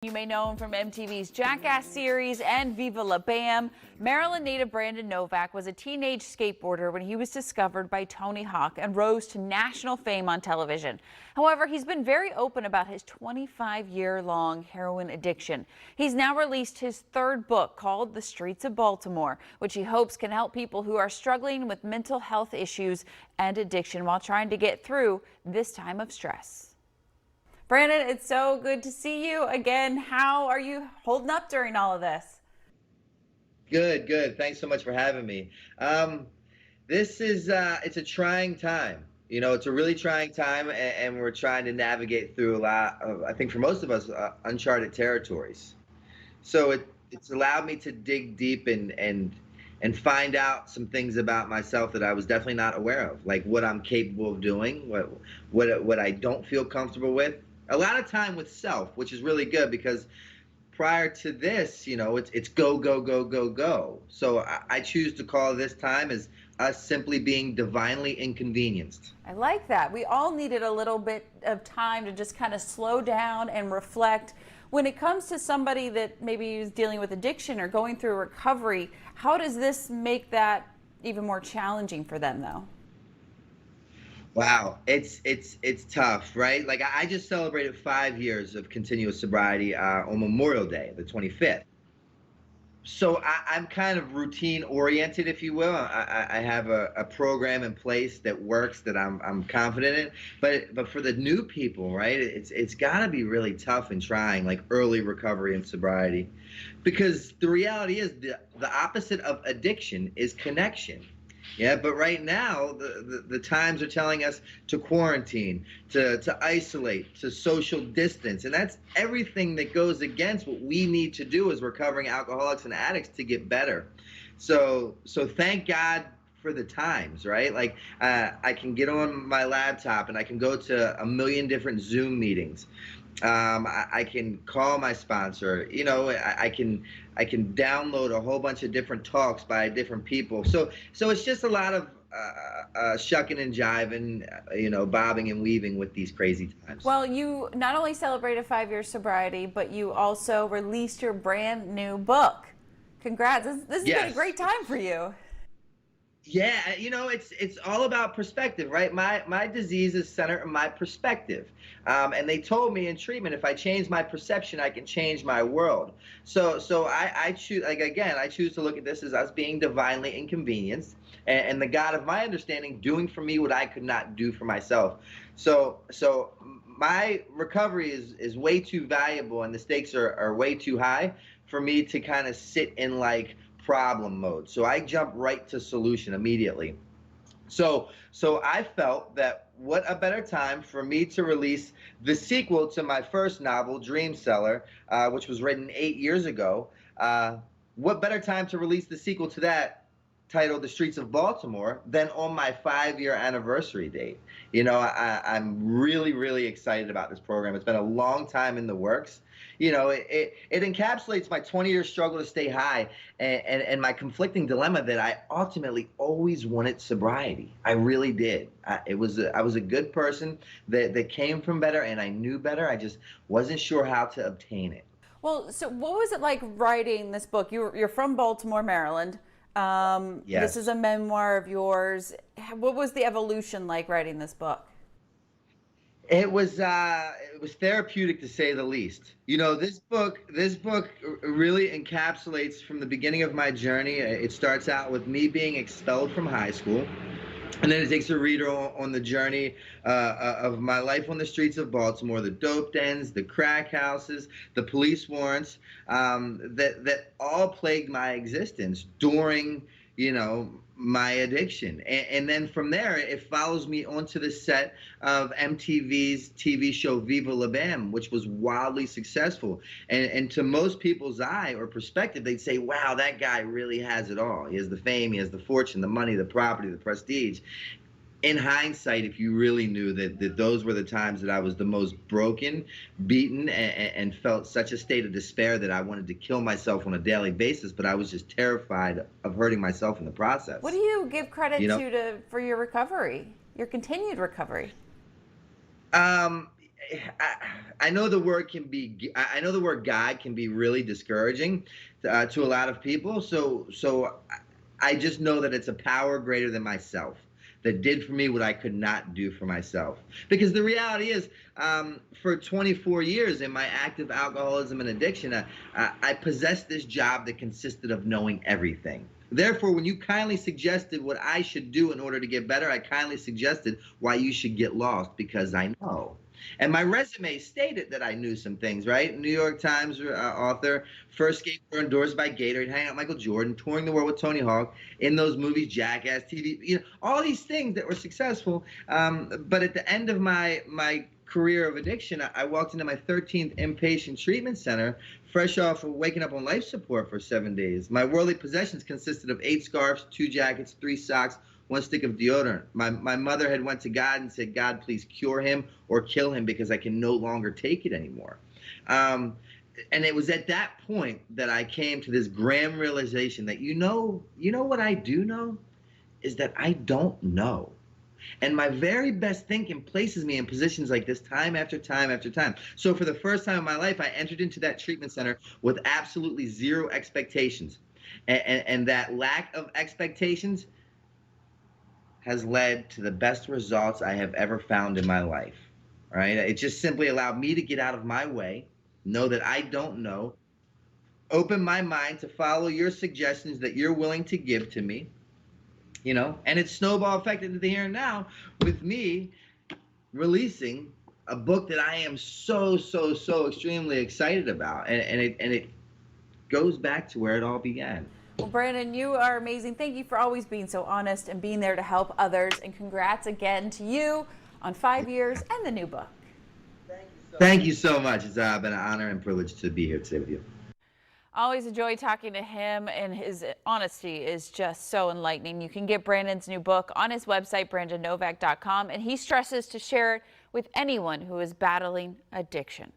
You may know him from MTV's Jackass series and Viva La Bam. Maryland native Brandon Novak was a teenage skateboarder when he was discovered by Tony Hawk and rose to national fame on television. However, he's been very open about his 25-year-long heroin addiction. He's now released his third book called The Streets of Baltimore, which he hopes can help people who are struggling with mental health issues and addiction while trying to get through this time of stress. Brandon, it's so good to see you again. How are you holding up during all of this? Good, good. Thanks so much for having me. This is, it's a trying time. You know, it's a really trying time, and we're trying to navigate through a lot of, I think for most of us, uncharted territories. So it's allowed me to dig deep and find out some things about myself that I was definitely not aware of, like what I'm capable of doing, what I don't feel comfortable with. A lot of time with self, which is really good because prior to this, you know, it's go, go, go, go, go. So I choose to call this time as us simply being divinely inconvenienced. I like that. We all needed a little bit of time to just kind of slow down and reflect. When it comes to somebody that maybe is dealing with addiction or going through recovery, how does this make that even more challenging for them, though? Wow, it's tough, right? Like I just celebrated 5 years of continuous sobriety on Memorial Day, the 25th. So I'm kind of routine oriented, if you will. I have a program in place that works, that I'm confident in. But for the new people, right? It's got to be really tough and trying, like early recovery and sobriety, because the reality is the opposite of addiction is connection. Yeah, but right now, the times are telling us to quarantine, to isolate, to social distance. And that's everything that goes against what we need to do as recovering alcoholics and addicts to get better. So thank God for the times, right? Like I can get on my laptop and I can go to a million different Zoom meetings. I can call my sponsor, you know, I can download a whole bunch of different talks by different people. So it's just a lot of shucking and jiving, you know, bobbing and weaving with these crazy times. Well, you not only celebrated 5 years sobriety, but you also released your brand new book. Congrats. This has been a great time for you. Yeah, you know, it's all about perspective, right? My disease is centered in my perspective. And they told me in treatment, if I change my perception, I can change my world. So I choose, like, again, I choose to look at this as us being divinely inconvenienced and the God of my understanding doing for me what I could not do for myself. So my recovery is way too valuable and the stakes are way too high for me to kind of sit in like problem mode. So I jump right to solution immediately. So I felt that what a better time for me to release the sequel to my first novel, Dreamseller, which was written 8 years ago. What better time to release the sequel to that, titled The Streets of Baltimore, than on my 5-year anniversary date. You know, I'm really, really excited about this program. It's been a long time in the works. You know, it encapsulates my 20-year struggle to stay high and my conflicting dilemma that I ultimately always wanted sobriety. I really did. I was a good person that came from better, and I knew better. I just wasn't sure how to obtain it. Well, so what was it like writing this book? You're from Baltimore, Maryland. Yes. This is a memoir of yours. What was the evolution like writing this book? It was therapeutic, to say the least. You know, this book really encapsulates from the beginning of my journey. It starts out with me being expelled from high school, and then it takes a reader on the journey of my life on the streets of Baltimore, the dope dens, the crack houses, the police warrants, that all plagued my existence during, you know, my addiction. And then from there, it follows me onto the set of MTV's TV show Viva La Bam, which was wildly successful. And to most people's eye or perspective, they'd say, wow, that guy really has it all. He has the fame, he has the fortune, the money, the property, the prestige. In hindsight, if you really knew that those were the times that I was the most broken, beaten, and felt such a state of despair that I wanted to kill myself on a daily basis, but I was just terrified of hurting myself in the process. What do you give credit to for your recovery, your continued recovery? I know the word can be, I know the word God can be really discouraging to a lot of people. So I just know that it's a power greater than myself that did for me what I could not do for myself. Because the reality is, for 24 years in my active alcoholism and addiction, I possessed this job that consisted of knowing everything. Therefore, when you kindly suggested what I should do in order to get better, I kindly suggested why you should get lost, because I know. And my resume stated that I knew some things, right? New York Times author, first skateboarder endorsed by Gatorade, hanging out with Michael Jordan, touring the world with Tony Hawk, in those movies, Jackass, TV, all these things that were successful. But at the end of my career of addiction, I walked into my 13th inpatient treatment center, fresh off of waking up on life support for 7 days. My worldly possessions consisted of 8 scarves, 2 jackets, 3 socks, 1 stick of deodorant. My mother had went to God and said, God, please cure him or kill him, because I can no longer take it anymore. And it was at that point that I came to this grand realization that, you know what I do know is that I don't know. And my very best thinking places me in positions like this time after time after time. So for the first time in my life, I entered into that treatment center with absolutely zero expectations. And that lack of expectations has led to the best results I have ever found in my life. Right? It just simply allowed me to get out of my way, know that I don't know, open my mind to follow your suggestions that you're willing to give to me. And it's snowball effect into the here and now, with me releasing a book that I am so extremely excited about, and it goes back to where it all began. Well, Brandon, you are amazing. Thank you for always being so honest and being there to help others, and congrats again to you on 5 years and the new book. Thank you so much. It's been an honor and privilege to be here today with you. Always enjoy talking to him, and his honesty is just so enlightening. You can get Brandon's new book on his website, brandonnovak.com, and he stresses to share it with anyone who is battling addiction.